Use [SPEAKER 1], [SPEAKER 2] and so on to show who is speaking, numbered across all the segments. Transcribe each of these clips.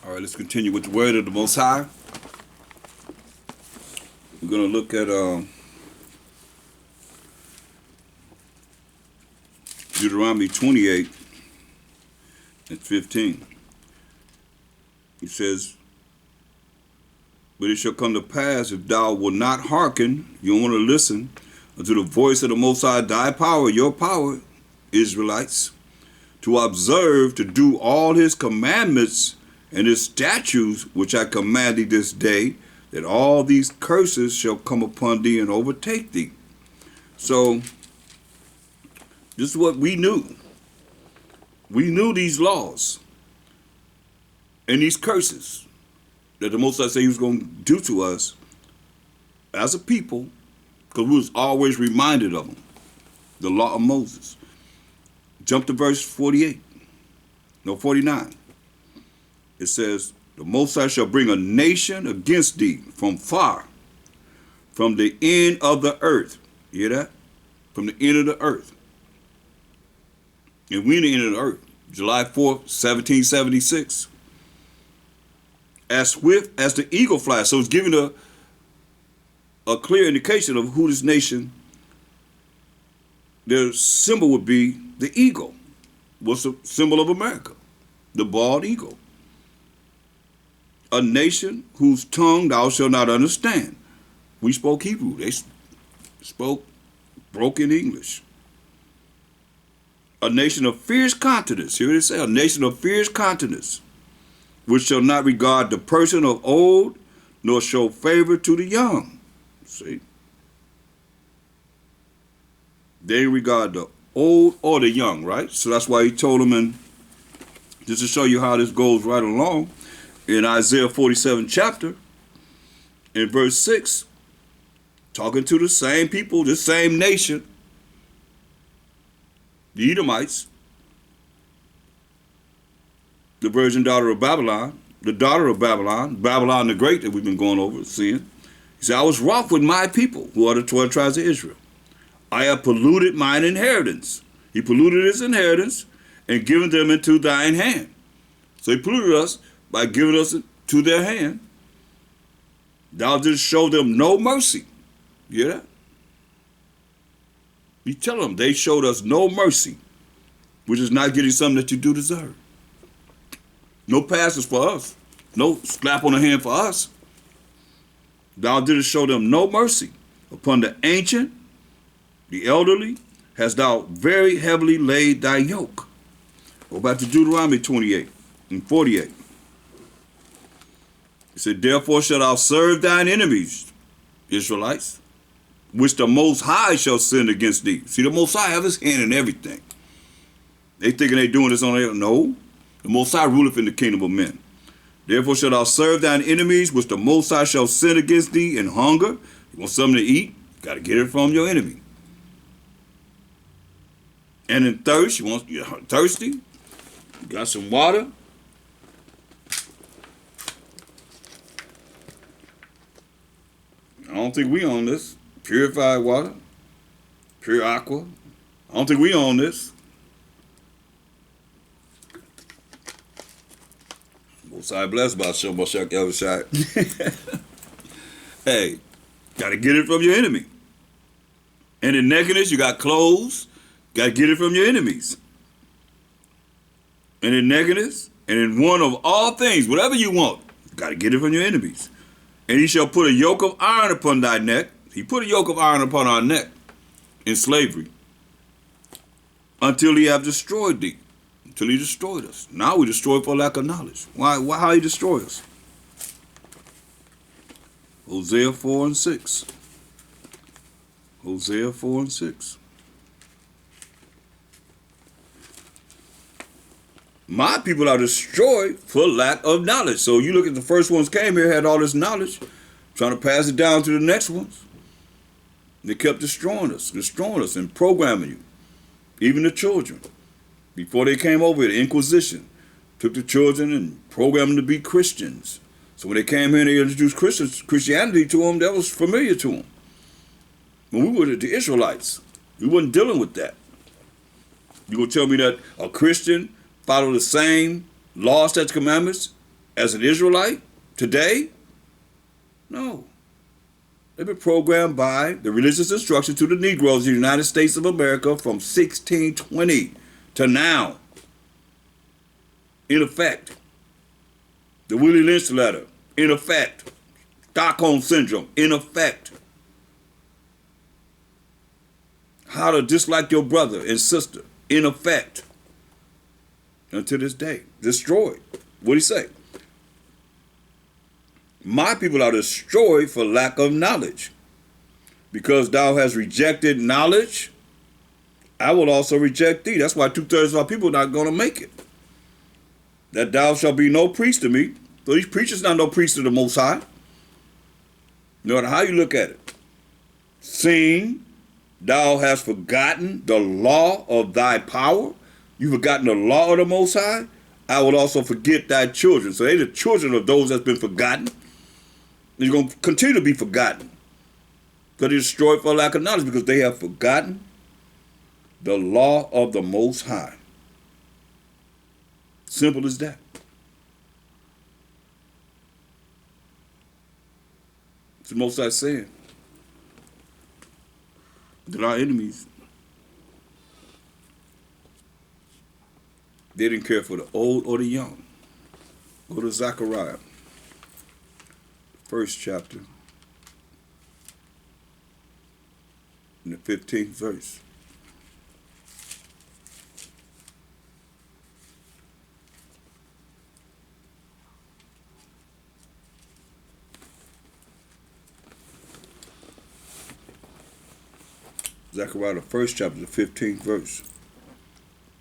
[SPEAKER 1] All right, let's continue with the word of the Most High. We're going to look at Deuteronomy 28 and 15. He says, "But it shall come to pass, if thou wilt not hearken," you don't want to listen, "unto the voice of the Most High, thy power, your power, Israelites, to observe, to do all his commandments and his statutes, which I command thee this day, that all these curses shall come upon thee and overtake thee." So, this is what we knew. We knew these laws and these curses that the Most High said he was going to do to us as a people, because we was always reminded of them. The law of Moses. Jump to verse 49. It says, "The Most High shall bring a nation against thee from far, from the end of the earth." You hear that? From the end of the earth. And we in the end of the earth. July 4th, 1776. "As swift as the eagle flies." So it's giving a clear indication of who this nation, their symbol would be the eagle. What's the symbol of America? The bald eagle. "A nation whose tongue thou shalt not understand." We spoke Hebrew. They spoke broken English. "A nation of fierce countenance." Here it says, "A nation of fierce countenance, which shall not regard the person of old, nor show favor to the young." See? They regard the old or the young, right? So that's why he told them, and just to show you how this goes right along, in Isaiah 47 chapter, in verse 6, talking to the same people, the same nation, the Edomites, the virgin daughter of Babylon, the daughter of Babylon, Babylon the Great that we've been going over, seeing. He said, "I was wroth with my people, who are the 12 tribes of Israel. I have polluted mine inheritance." He polluted his inheritance and given them into thine hand. So he polluted us by giving us to their hand. "Thou didst show them no mercy." You hear that? You tell them they showed us no mercy, which is not getting something that you do deserve. No passes for us. No slap on the hand for us. "Thou didst show them no mercy. Upon the ancient, the elderly, hast thou very heavily laid thy yoke." Go back to Deuteronomy 28 and 48. It said, "Therefore shalt thou serve thine enemies, Israelites, which the Most High shall send against thee." See, the Most High have his hand in everything. They thinking they doing this on their own. No. The Most High ruleth in the kingdom of men. "Therefore shalt thou serve thine enemies, which the Most High shall send against thee in hunger." You want something to eat? You got to get it from your enemy. "And in thirst," you're thirsty? You got some water? I don't think we own this. Purified water, pure aqua. I don't think we own this. Most High blessed by Shem Moshe Yahushua. Hey, gotta get it from your enemy. And in nakedness, you got clothes. Gotta get it from your enemies. And in nakedness, and in one of all things, whatever you want, gotta get it from your enemies. "And he shall put a yoke of iron upon thy neck." He put a yoke of iron upon our neck in slavery, "until he have destroyed thee." Until he destroyed us. Now we destroyed for lack of knowledge. Why? How he destroy us? Hosea 4 and 6. Hosea 4 and 6. "My people are destroyed for lack of knowledge." So you look at the first ones came here, had all this knowledge, trying to pass it down to the next ones. They kept destroying us and programming you. Even the children. Before they came over here, the Inquisition took the children and programmed them to be Christians. So when they came here and they introduced Christianity to them, that was familiar to them. When we were the Israelites, we wasn't dealing with that. You gonna tell me that a Christian follow the same law, statutes, commandments as an Israelite today? No. They've been programmed by the religious instruction to the Negroes of the United States of America from 1620 to now. In effect, the Willie Lynch letter, in effect, Stockholm Syndrome, in effect, how to dislike your brother and sister, in effect, until this day, destroyed. What did he say? My people are destroyed for lack of knowledge. Because thou hast rejected knowledge, I will also reject thee. That's why 2/3 of our people are not going to make it. That thou shalt be no priest to me. So these preachers not no priest to the Most High. No matter how you look at it. Seeing thou hast forgotten the law of thy power, you've forgotten the law of the Most High, I will also forget thy children. So they're the children of those that's been forgotten. They're going to continue to be forgotten. Because they're destroyed for lack of knowledge, because they have forgotten the law of the Most High. Simple as that. It's the Most High saying that our enemies, they didn't care for the old or the young. Go to Zechariah, first chapter, in the 15th verse. Zechariah, the first chapter, the 15th verse.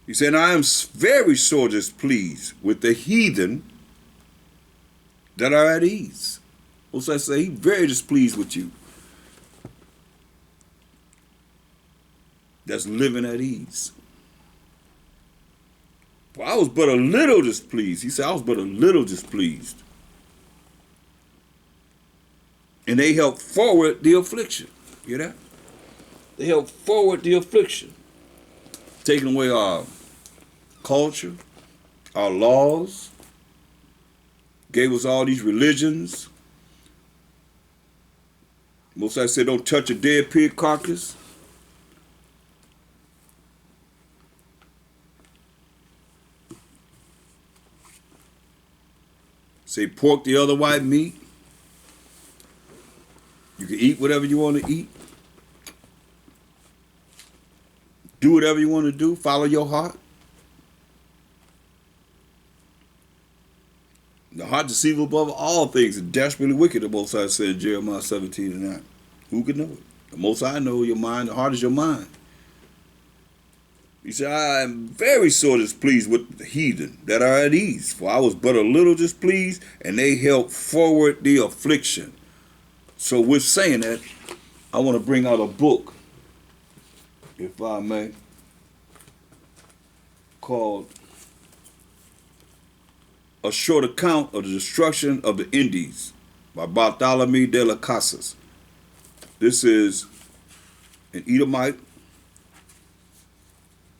[SPEAKER 1] He said, I am very sore displeased with the heathen that are at ease. What's I say? He's very displeased with you. That's living at ease. For I was but a little displeased. He said, I was but a little displeased. And they helped forward the affliction. You hear that? They helped forward the affliction. Taking away our culture, our laws, gave us all these religions. Most I said, don't touch a dead pig carcass. Say pork the other white meat. You can eat whatever you want to eat. Do whatever you want to do. Follow your heart. The heart deceivable above all things is desperately wicked, the Most High said in Jeremiah 17:9. Who could know it? The Most High know your mind. The heart is your mind. He said, I am very sore displeased with the heathen that are at ease, for I was but a little displeased, and they helped forward the affliction. So with saying that, I want to bring out a book, if I may, called A Short Account of the Destruction of the Indies by Bartholomew de las Casas. This is an Edomite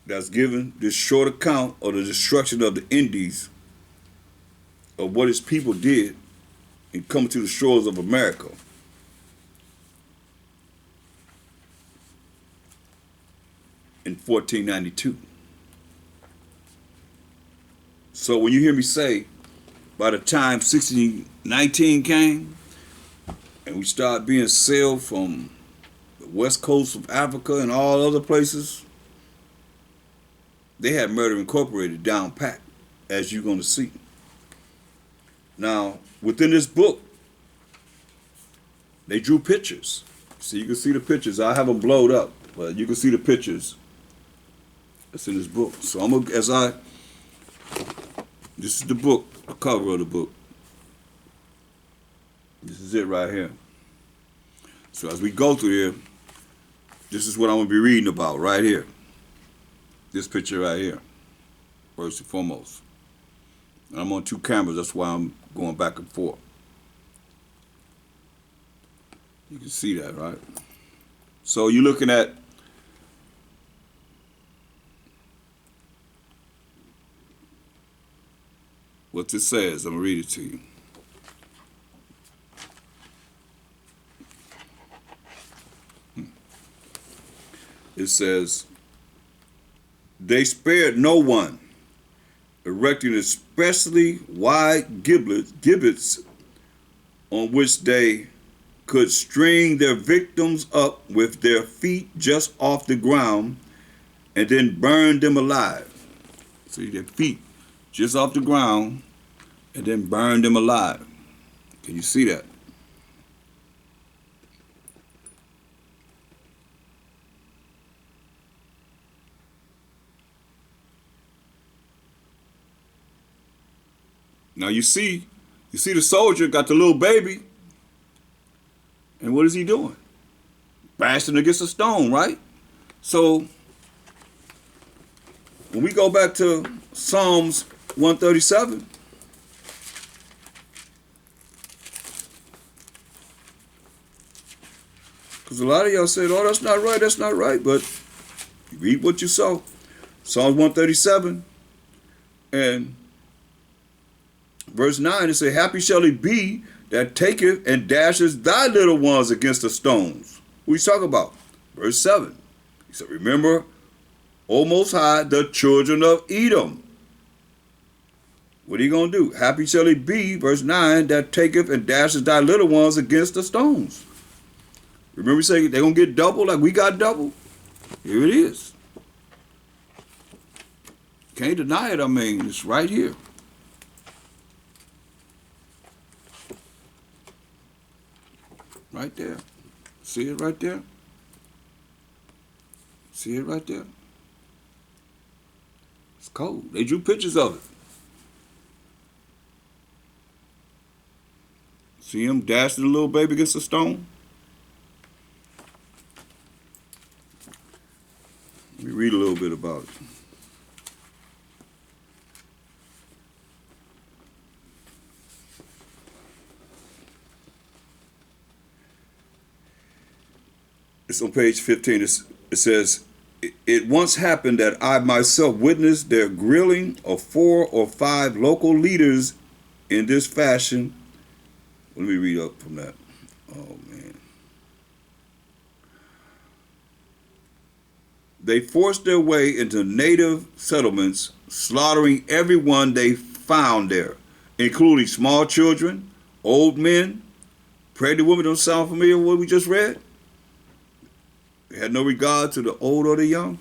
[SPEAKER 1] that's given this short account of the destruction of the Indies, of what his people did in coming to the shores of America. In 1492. So when you hear me say, by the time 1619 came, and we started being sailed from the west coast of Africa and all other places, they had Murder Incorporated down pat, as you're going to see. Now, within this book, they drew pictures. So you can see the pictures. I have them blowed up, but you can see the pictures that's in this book. So I'm gonna, this is the book, the cover of the book. This is it right here. So as we go through here, this is what I'm gonna be reading about right here. This picture right here, first and foremost. And I'm on two cameras, that's why I'm going back and forth. You can see that, right? So you're looking at what it says. I'm going to read it to you. It says, they spared no one, erecting especially wide gibbets on which they could string their victims up with their feet just off the ground and then burn them alive. See, their feet just off the ground and then burn them alive. Can you see that? Now you see the soldier got the little baby, and what is he doing? Bashing against a stone, right? So when we go back to Psalms 137, because a lot of y'all said, oh, that's not right, but you read what you saw. Psalms 137 and verse 9, it says, happy shall he be that taketh and dashes thy little ones against the stones. What he's talking about? Verse 7. He said, remember, O Most High, the children of Edom. What are you going to do? Happy shall he be, verse 9, that taketh and dashes thy little ones against the stones. Remember he said they're going to get double like we got double? Here it is. Can't deny it, I mean, it's right here. Right there. See it right there? See it right there? It's cold. They drew pictures of it. See him dashing the little baby against a stone? Let me read a little bit about it. It's on page 15. It says, it once happened that I myself witnessed their grilling of 4 or 5 local leaders in this fashion. Let me read up from that. Oh, man. They forced their way into native settlements, slaughtering everyone they found there, including small children, old men, pregnant women. Don't sound familiar with what we just read? They had no regard to the old or the young.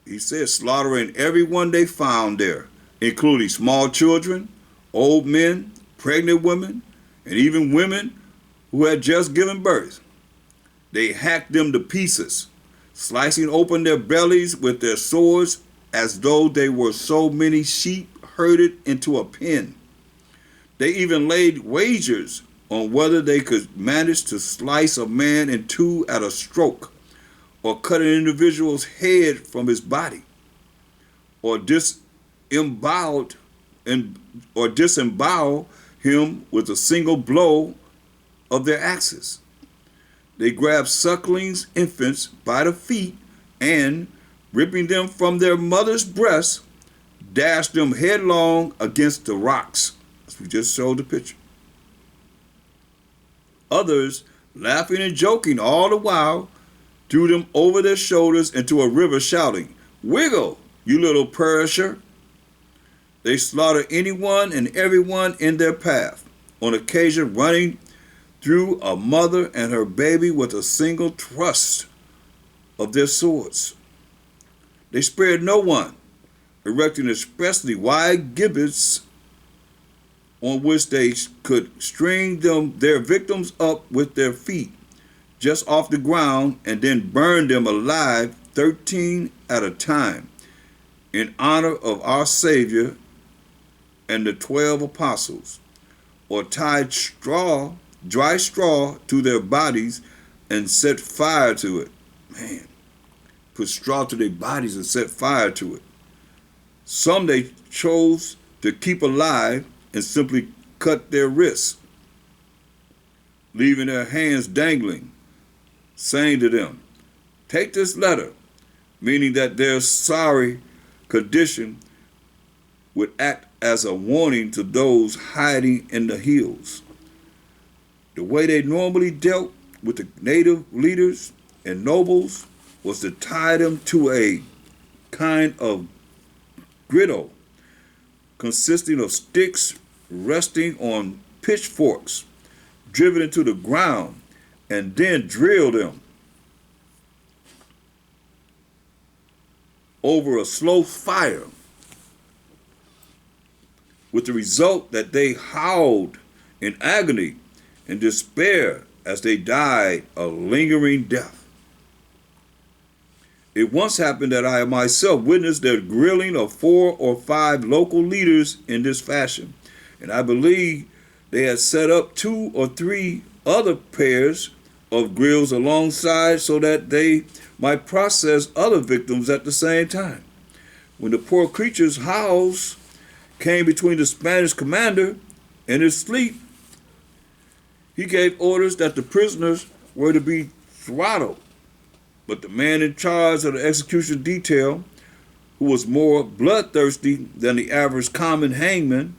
[SPEAKER 1] He said, slaughtering everyone they found there, including small children, old men, pregnant women, and even women who had just given birth. They hacked them to pieces, slicing open their bellies with their swords as though they were so many sheep herded into a pen. They even laid wagers on whether they could manage to slice a man in two at a stroke, or cut an individual's head from his body, or disembowel him with a single blow of their axes. They grabbed sucklings, infants, by the feet, and, ripping them from their mother's breasts, dashed them headlong against the rocks, as we just showed the picture. Others, laughing and joking all the while, threw them over their shoulders into a river, shouting, "Wiggle, you little perisher!" They slaughtered anyone and everyone in their path, on occasion running through a mother and her baby with a single thrust of their swords. They spared no one, erecting especially wide gibbets on which they could string their victims up with their feet just off the ground and then burn them alive, 13 at a time, in honor of our Savior and the 12 apostles, or tied dry straw to their bodies and set fire to it. Man, put straw to their bodies and set fire to it. Some they chose to keep alive and simply cut their wrists, leaving their hands dangling, saying to them, "Take this letter," meaning that their sorry condition would act as a warning to those hiding in the hills. The way they normally dealt with the native leaders and nobles was to tie them to a kind of griddle consisting of sticks resting on pitchforks driven into the ground and then drill them over a slow fire, with the result that they howled in agony and despair as they died a lingering death. It once happened that I myself witnessed the grilling of 4 or 5 local leaders in this fashion, and I believe they had set up 2 or 3 other pairs of grills alongside so that they might process other victims at the same time. When the poor creature's howls came between the Spanish commander and his sleep, he gave orders that the prisoners were to be throttled. But the man in charge of the execution detail, who was more bloodthirsty than the average common hangman,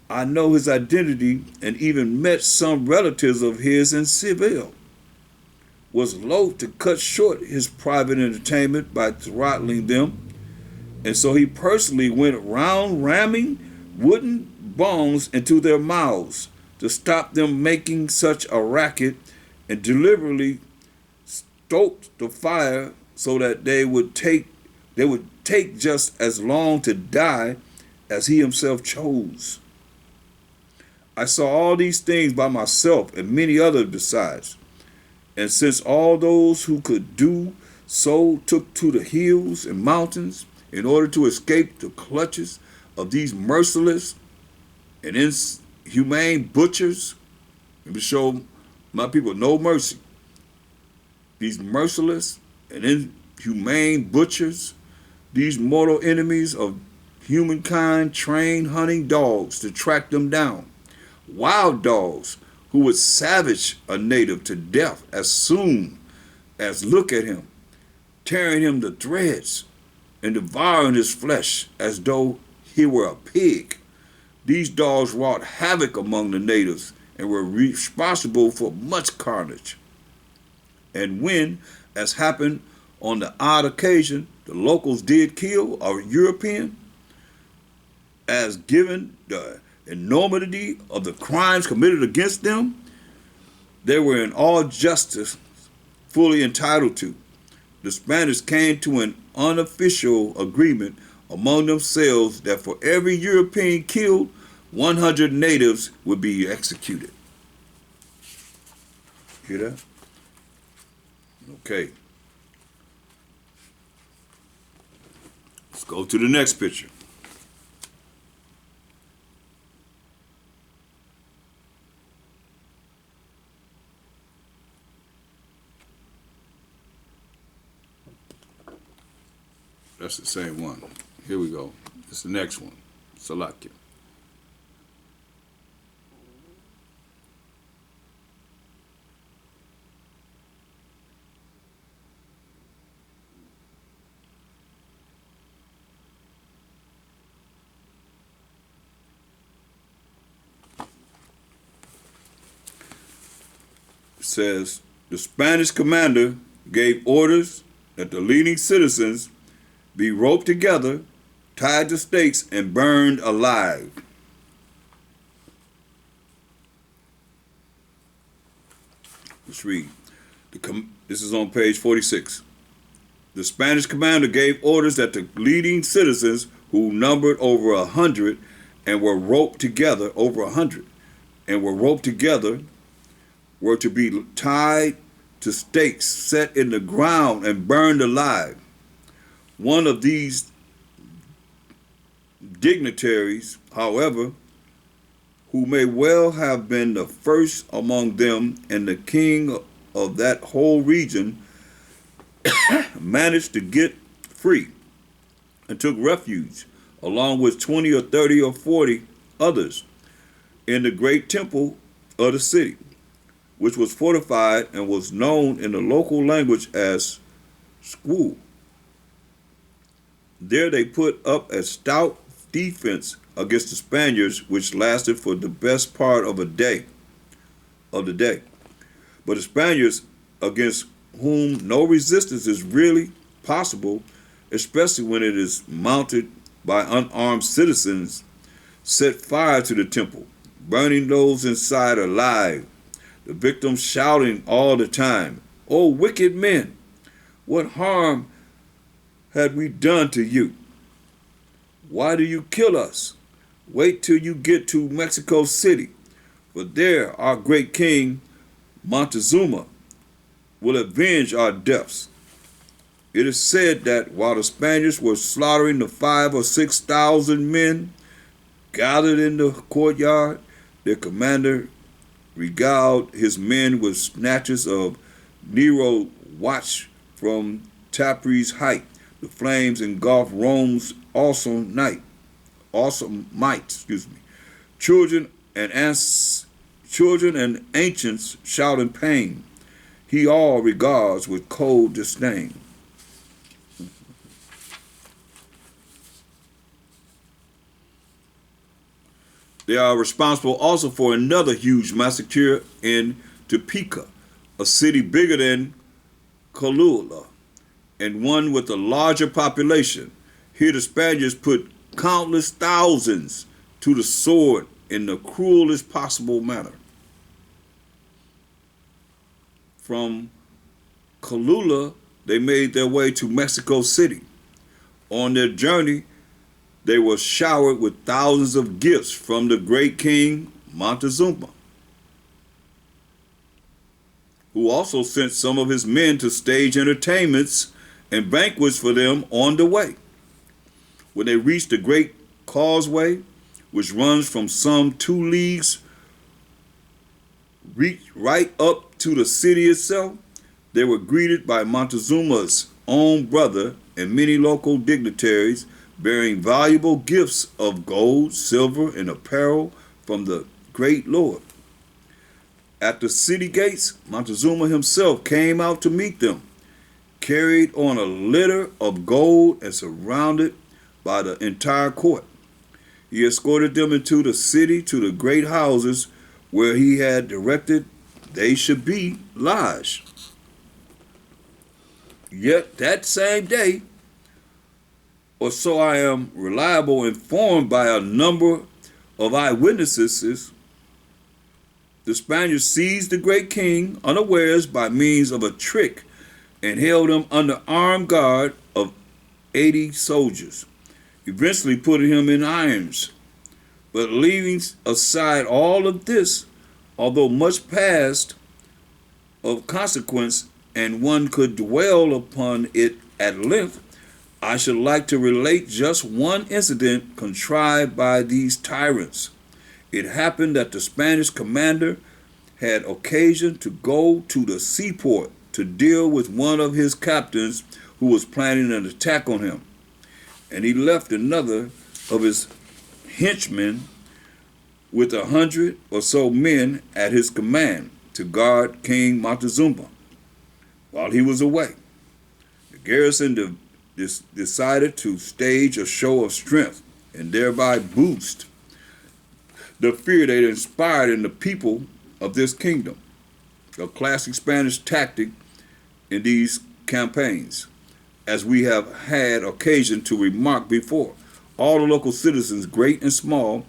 [SPEAKER 1] I know his identity and even met some relatives of his in Seville, was loath to cut short his private entertainment by throttling them, and so he personally went around ramming wooden bongs into their mouths to stop them making such a racket, and deliberately stoked the fire so that they would take just as long to die as he himself chose. I saw all these things by myself and many others besides, and since all those who could do so took to the hills and mountains in order to escape the clutches of these merciless and inhumane butchers, and to show my people no mercy, these merciless and inhumane butchers, these mortal enemies of humankind, trained hunting dogs to track them down, wild dogs who would savage a native to death as soon as look at him, tearing him to shreds and devouring his flesh as though he were a pig. These dogs wrought havoc among the natives and were responsible for much carnage. And when, as happened on the odd occasion, the locals did kill a European, as given the enormity of the crimes committed against them, they were in all justice fully entitled to. The Spanish came to an unofficial agreement among themselves that for every European killed, 100 natives would be executed. Hear that? Okay. Let's go to the next picture. That's the same one. Here we go. It's the next one. Salakia. It says, the Spanish commander gave orders that the leading citizens be roped together, tied to stakes, and burned alive. Let's read. This is on page 46. The Spanish commander gave orders that the leading citizens, who numbered over 100 and were roped together, were to be tied to stakes set in the ground and burned alive. One of these dignitaries, however, who may well have been the first among them and the king of that whole region, managed to get free and took refuge, along with 20 or 30 or 40 others, in the great temple of the city, which was fortified and was known in the local language as Squoo. There they put up a stout defense against the Spaniards, which lasted for the best part of the day. But the Spaniards, against whom no resistance is really possible, especially when it is mounted by unarmed citizens, set fire to the temple, burning those inside alive, the victims shouting all the time, "O wicked men, what harm had we done to you? Why do you kill us? Wait till you get to Mexico City, for there our great king Montezuma will avenge our deaths." It is said that while the Spaniards were slaughtering the 5,000 or 6,000 men gathered in the courtyard, their commander regaled his men with snatches of Nero watch from Tapri's height. The flames engulfed Rome's awesome might. Children and ancients shout in pain. He all regards with cold disdain. They are responsible also for another huge massacre in Topeka, a city bigger than Colula, and one with a larger population. Here the Spaniards put countless thousands to the sword in the cruelest possible manner. From Colula, they made their way to Mexico City. On their journey, they were showered with thousands of gifts from the great king Montezuma, who also sent some of his men to stage entertainments and banquets for them on the way. When they reached the great causeway, which runs from some 2 leagues right up to the city itself, they were greeted by Montezuma's own brother and many local dignitaries bearing valuable gifts of gold, silver, and apparel from the great Lord. At the city gates, Montezuma himself came out to meet them, carried on a litter of gold and surrounded by the entire court. He escorted them into the city to the great houses where he had directed they should be lodged. Yet that same day, or so I am reliably informed by a number of eyewitnesses, the Spaniards seized the great king unawares by means of a trick and held him under armed guard of 80 soldiers, eventually putting him in irons. But leaving aside all of this, although much passed of consequence and one could dwell upon it at length, I should like to relate just one incident contrived by these tyrants. It happened that the Spanish commander had occasion to go to the seaport to deal with one of his captains who was planning an attack on him. And he left another of his henchmen with 100 or so men at his command to guard King Montezuma while he was away. The garrison decided to stage a show of strength and thereby boost the fear they inspired in the people of this kingdom, a classic Spanish tactic in these campaigns. As we have had occasion to remark before, all the local citizens, great and small,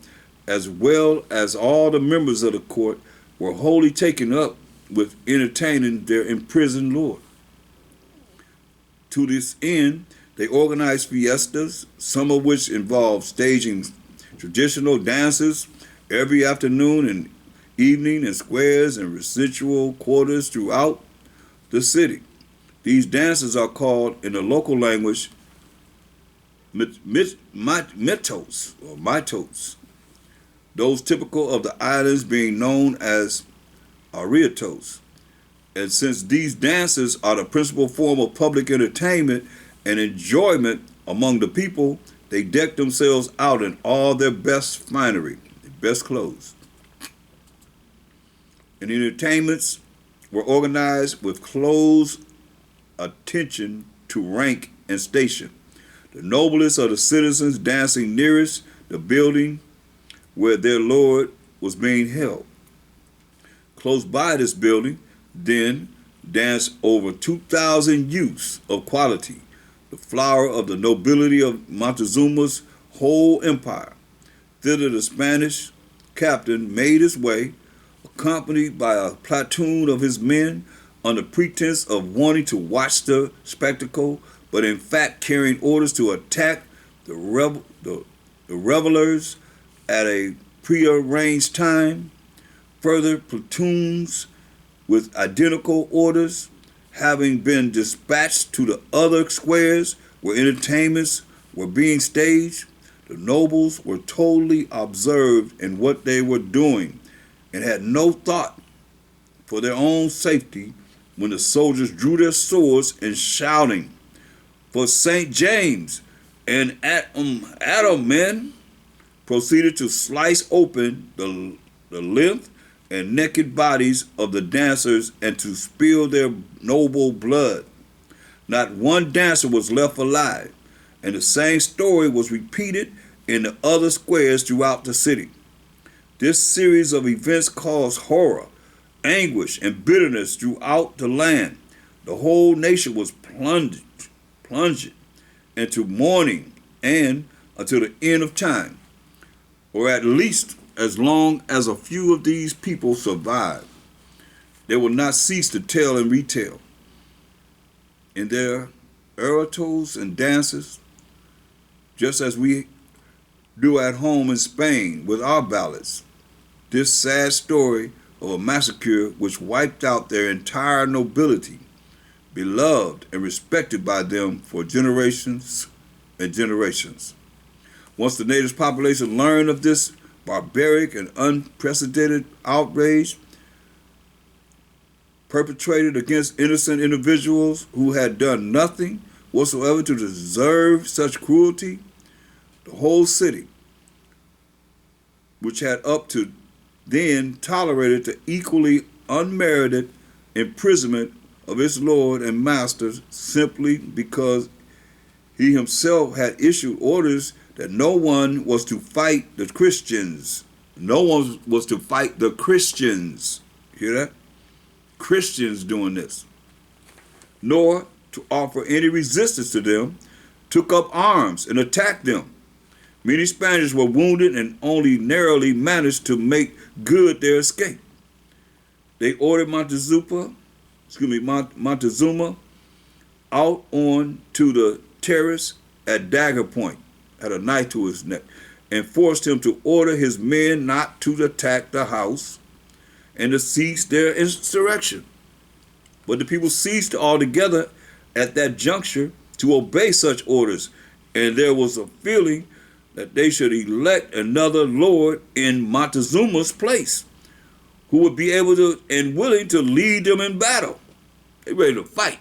[SPEAKER 1] as well as all the members of the court, were wholly taken up with entertaining their imprisoned lord. To this end, they organized fiestas, some of which involved staging traditional dances every afternoon and evening in squares and residential quarters throughout the city. These dances are called, in the local language, mitos, or mitos, those typical of the islands being known as arrieros. And since these dances are the principal form of public entertainment and enjoyment among the people, they deck themselves out in all their best finery, their best clothes. And entertainments were organized with close attention to rank and station. The noblest of the citizens dancing nearest the building where their Lord was being held. Close by this building, then, danced over 2,000 youths of quality, the flower of the nobility of Montezuma's whole empire. Thither the Spanish captain made his way, accompanied by a platoon of his men, under pretense of wanting to watch the spectacle, but in fact carrying orders to attack the revelers at a prearranged time. Further platoons with identical orders having been dispatched to the other squares where entertainments were being staged, the nobles were totally observed in what they were doing and had no thought for their own safety when the soldiers drew their swords and shouting, "For St. James and Adam, men," proceeded to slice open the length and naked bodies of the dancers and to spill their noble blood. Not one dancer was left alive, and the same story was repeated in the other squares throughout the city. This series of events caused horror, anguish, and bitterness throughout the land. The whole nation was plunged into mourning and until the end of time, or at least as long as a few of these people survive. They will not cease to tell and retell in their oratos and dances, just as we do at home in Spain with our ballads, this sad story of a massacre which wiped out their entire nobility, beloved and respected by them for generations and generations. Once the native population learned of this barbaric and unprecedented outrage perpetrated against innocent individuals who had done nothing whatsoever to deserve such cruelty, the whole city, which had up to then tolerated the equally unmerited imprisonment of its lord and master simply because he himself had issued orders that no one was to fight the Christians. No one was to fight the Christians. Hear that? Christians doing this. Nor to offer any resistance to them, took up arms and attacked them. Many Spaniards were wounded and only narrowly managed to make good their escape. They ordered Montezuma out on to the terrace at dagger point, had a knife to his neck, and forced him to order his men not to attack the house and to cease their insurrection. But the people ceased altogether at that juncture to obey such orders, and there was a feeling that they should elect another lord in Montezuma's place, who would be able to and willing to lead them in battle. They ready to fight.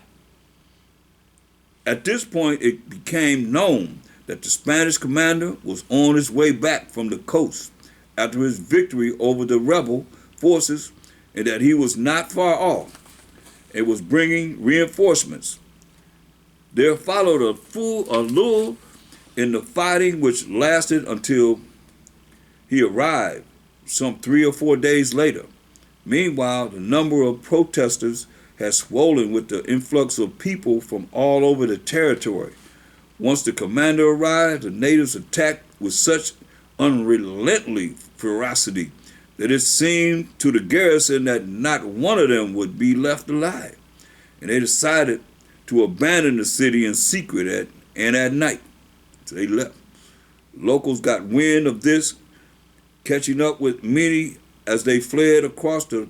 [SPEAKER 1] At this point, it became known that the Spanish commander was on his way back from the coast after his victory over the rebel forces, and that he was not far off and was bringing reinforcements. There followed a lull in the fighting, which lasted until he arrived some 3 or 4 days later. Meanwhile, the number of protesters had swollen with the influx of people from all over the territory. Once the commander arrived, the natives attacked with such unrelenting ferocity that it seemed to the garrison that not one of them would be left alive. And they decided to abandon the city in secret at night. So they left. Locals got wind of this, catching up with many as they fled across the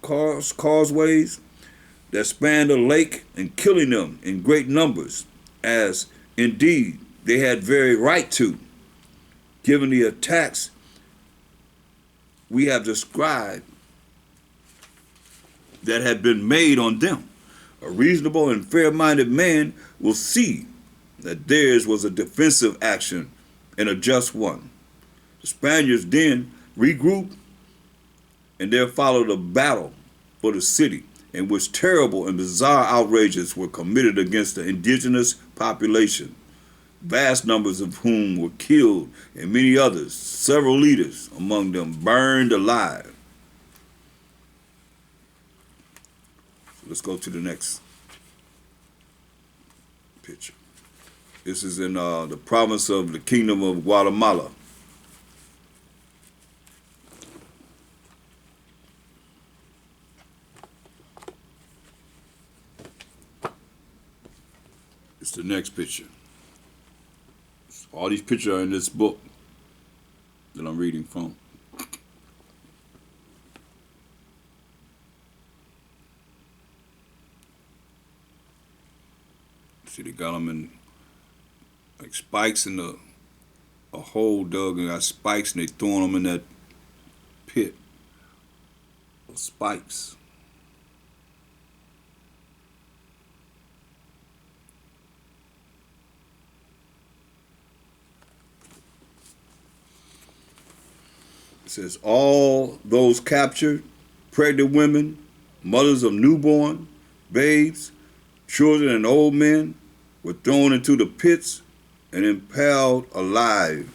[SPEAKER 1] causeways that spanned the lake and killing them in great numbers, as indeed they had very right to, given the attacks we have described that had been made on them. A reasonable and fair-minded man will see that theirs was a defensive action and a just one. The Spaniards then regrouped, and there followed a battle for the city in which terrible and bizarre outrages were committed against the indigenous population. vast numbers of whom were killed, and many others, several leaders among them, burned alive. So let's go to the next picture. This is in the province of the Kingdom of Guatemala. It's the next picture. All these pictures are in this book that I'm reading from. See, they got them in like spikes in a hole dug and got spikes, and they throwing them in that pit of spikes. It says, all those captured, pregnant women, mothers of newborn, babes, children, and old men were thrown into the pits and impaled alive.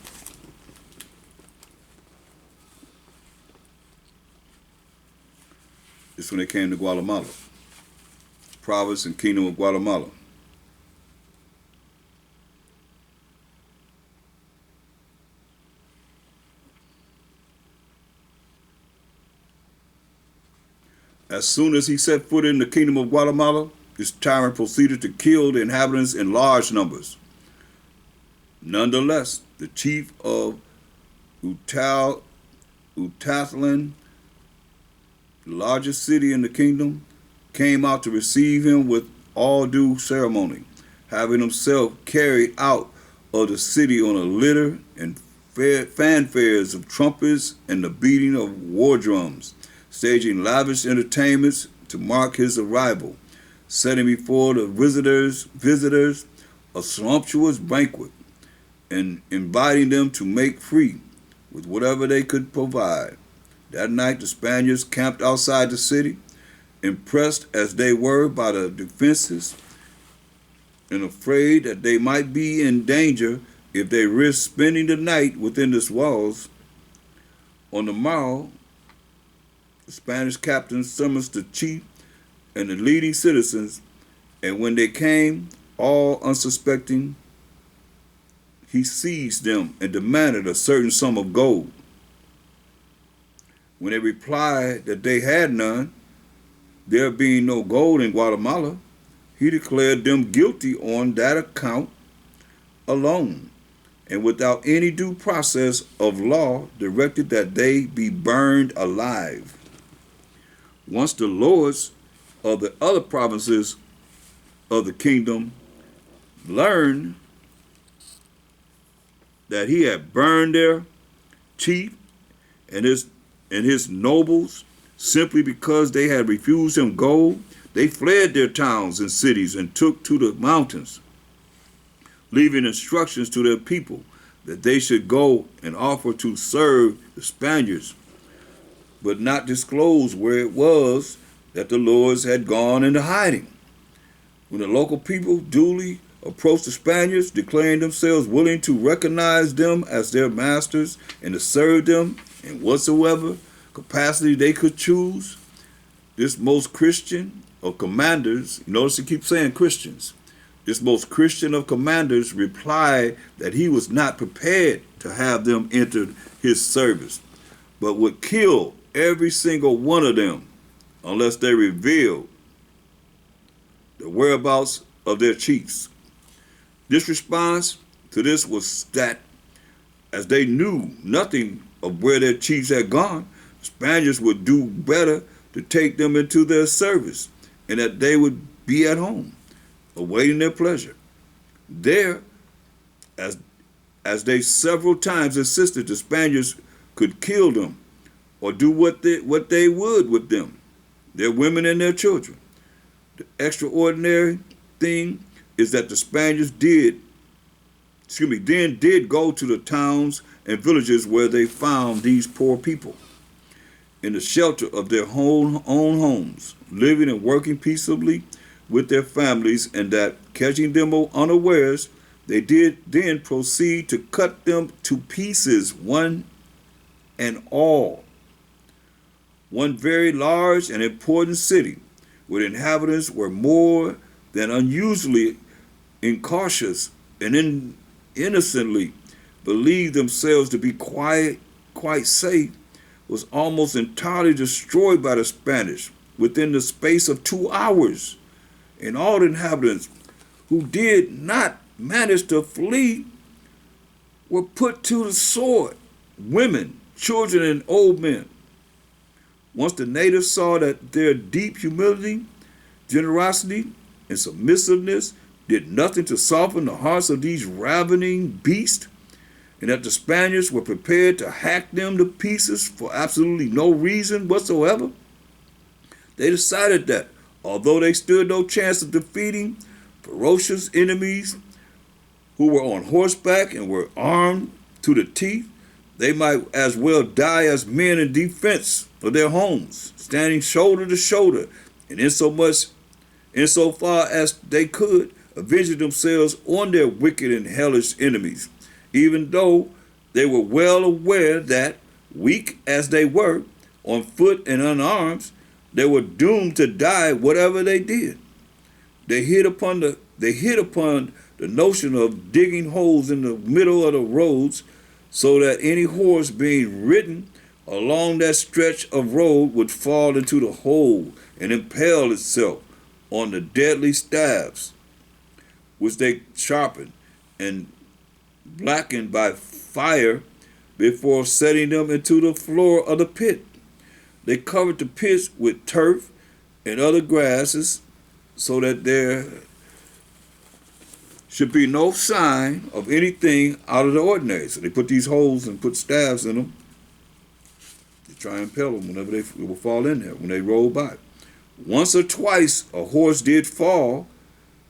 [SPEAKER 1] This is when they came to Guatemala, province and Kingdom of Guatemala. As soon as he set foot in the Kingdom of Guatemala, this tyrant proceeded to kill the inhabitants in large numbers. Nonetheless, the chief of Utatlan, the largest city in the kingdom, came out to receive him with all due ceremony, having himself carried out of the city on a litter and fanfares of trumpets and the beating of war drums, staging lavish entertainments to mark his arrival, setting before the visitors a sumptuous banquet, and inviting them to make free with whatever they could provide. That night the Spaniards camped outside the city, impressed as they were by the defenses and afraid that they might be in danger if they risked spending the night within its walls. On the morrow, the Spanish captain summons the chief and the leading citizens, and when they came, all unsuspecting, he seized them and demanded a certain sum of gold. When they replied that they had none, there being no gold in Guatemala, he declared them guilty on that account alone, and without any due process of law directed that they be burned alive. Once the lords of the other provinces of the kingdom learned that he had burned their chief and his nobles simply because they had refused him gold, they fled their towns and cities and took to the mountains, leaving instructions to their people that they should go and offer to serve the Spaniards, but not disclose where it was that the lords had gone into hiding. When the local people duly approached the Spaniards, declaring themselves willing to recognize them as their masters and to serve them in whatsoever capacity they could choose, this most Christian of commanders, notice he keeps saying Christians, this most Christian of commanders replied that he was not prepared to have them enter his service, but would kill every single one of them unless they revealed the whereabouts of their chiefs. This response to this was that, as they knew nothing of where their chiefs had gone, the Spaniards would do better to take them into their service, and that they would be at home, awaiting their pleasure. There, as they several times insisted the Spaniards could kill them or do what they would with them, their women and their children. The extraordinary thing is that the Spaniards then did go to the towns and villages where they found these poor people in the shelter of their own homes, living and working peaceably with their families, and that, catching them unawares, They did then proceed to cut them to pieces, one and all. One very large and important city, where the inhabitants were more than unusually incautious and innocently believed themselves to be quite safe, was almost entirely destroyed by the Spanish within the space of 2 hours. And all the inhabitants who did not manage to flee were put to the sword, women, children, and old men. Once the natives saw that their deep humility, generosity, and submissiveness did nothing to soften the hearts of these ravening beasts, and that the Spaniards were prepared to hack them to pieces for absolutely no reason whatsoever, they decided that, although they stood no chance of defeating ferocious enemies who were on horseback and were armed to the teeth, they might as well die as men in defense of their homes, standing shoulder to shoulder, and insofar as they could, avenging themselves on their wicked and hellish enemies, even though they were well aware that, weak as they were, on foot and unarmed, they were doomed to die whatever they did. They hit upon the notion of digging holes in the middle of the roads so that any horse being ridden along that stretch of road would fall into the hole and impale itself on the deadly staves, which they sharpened and blackened by fire before setting them into the floor of the pit. They covered the pits with turf and other grasses so that there should be no sign of anything out of the ordinary. So they put these holes and put staves in them to try and impale them whenever they will fall in there, when they roll by. Once or twice a horse did fall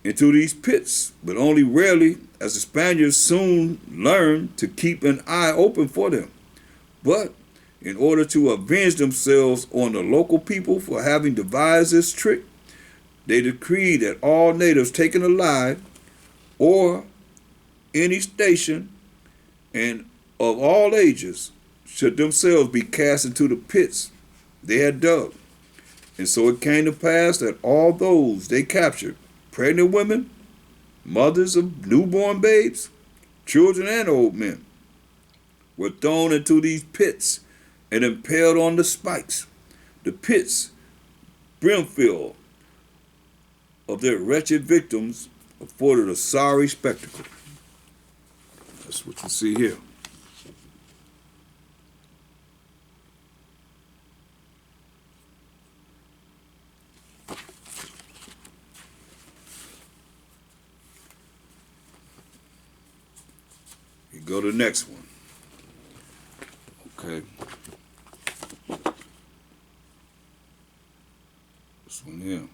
[SPEAKER 1] into these pits, but only rarely, as the Spaniards soon learned to keep an eye open for them. But in order to avenge themselves on the local people for having devised this trick, they decreed that all natives taken alive or any station and of all ages should themselves be cast into the pits they had dug. And so it came to pass that all those they captured, pregnant women, mothers of newborn babes, children and old men, were thrown into these pits and impaled on the spikes. The pits, brimful of their wretched victims, afforded a sorry spectacle. That's what you see here. You go to the next one. Okay. This one here.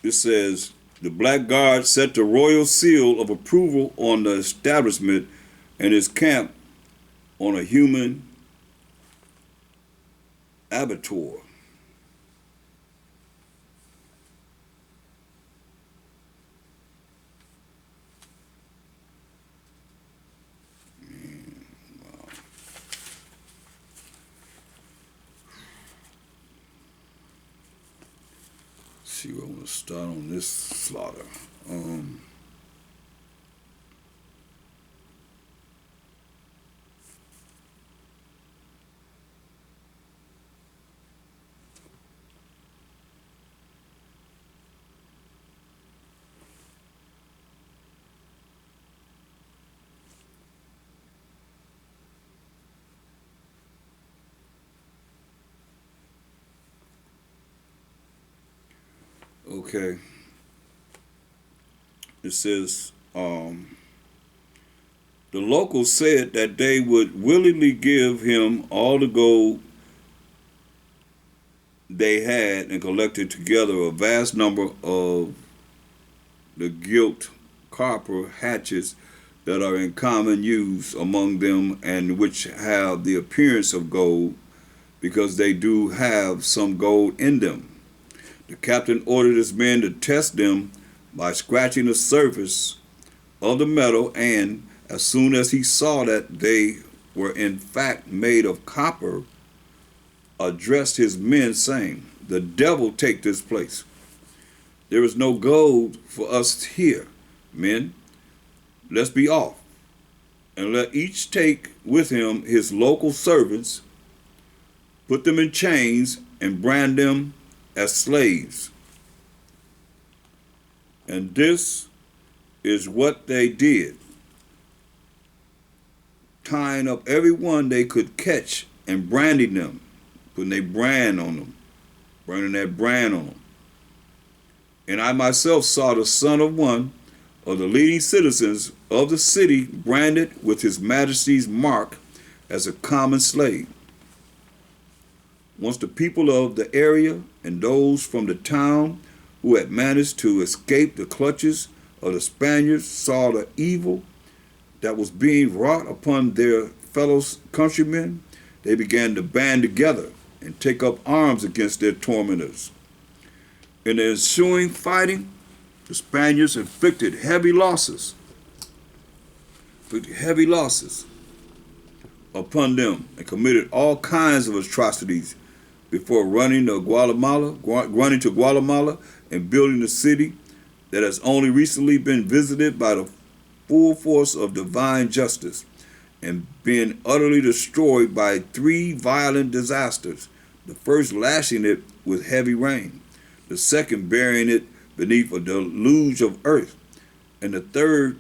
[SPEAKER 1] It says, the Black Guard set the royal seal of approval on the establishment and its camp on a human abattoir. See where I want to start on this slaughter. Okay. It says, the locals said that they would willingly give him all the gold they had and collected together a vast number of the gilt copper hatchets that are in common use among them and which have the appearance of gold because they do have some gold in them. The captain ordered his men to test them by scratching the surface of the metal, and as soon as he saw that they were in fact made of copper, addressed his men, saying, "The devil take this place. There is no gold for us here, men. Let's be off, and let each take with him his local servants, put them in chains, and brand them as slaves." And this is what they did, tying up every one they could catch and branding them, putting their brand on them, burning that brand on them. And I myself saw the son of one of the leading citizens of the city branded with his majesty's mark as a common slave. Once the people of the area and those from the town who had managed to escape the clutches of the Spaniards saw the evil that was being wrought upon their fellow countrymen, they began to band together and take up arms against their tormentors. In the ensuing fighting, the Spaniards inflicted heavy losses upon them and committed all kinds of atrocities before running to Guatemala and building a city that has only recently been visited by the full force of divine justice and been utterly destroyed by 3 violent disasters, the first lashing it with heavy rain, the second burying it beneath a deluge of earth, and the third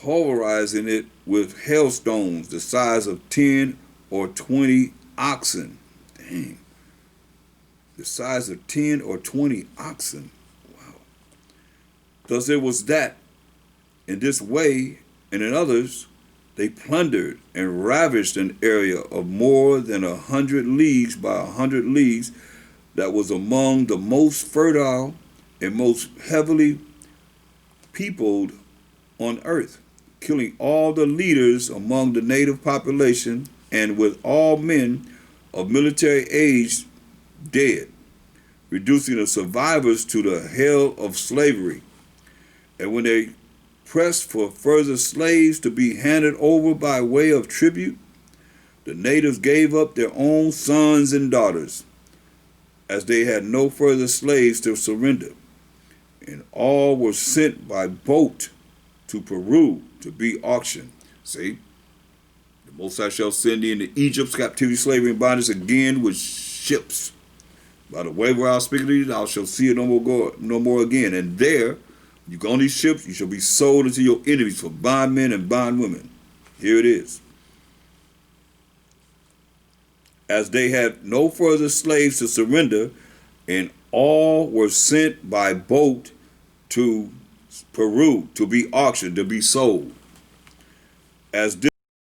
[SPEAKER 1] pulverizing it with hailstones the size of 10 or 20 oxen. Dang. The size of 10 or 20 oxen. Wow. Thus it was that in this way and in others they plundered and ravaged an area of more than 100 leagues by 100 leagues that was among the most fertile and most heavily peopled on earth, killing all the leaders among the native population, and with all men of military age dead, reducing the survivors to the hell of slavery. And when they pressed for further slaves to be handed over by way of tribute, the natives gave up their own sons and daughters, as they had no further slaves to surrender, and all were sent by boat to Peru to be auctioned. See, the Most High shall send thee into Egypt's captivity, slavery, and bondage again with ships. By the way where I speak to thee, thou shalt see it no more again. And there, you go on these ships, you shall be sold unto your enemies for bondmen and bondwomen. Here it is. As they had no further slaves to surrender, and all were sent by boat to Peru to be auctioned, to be sold. As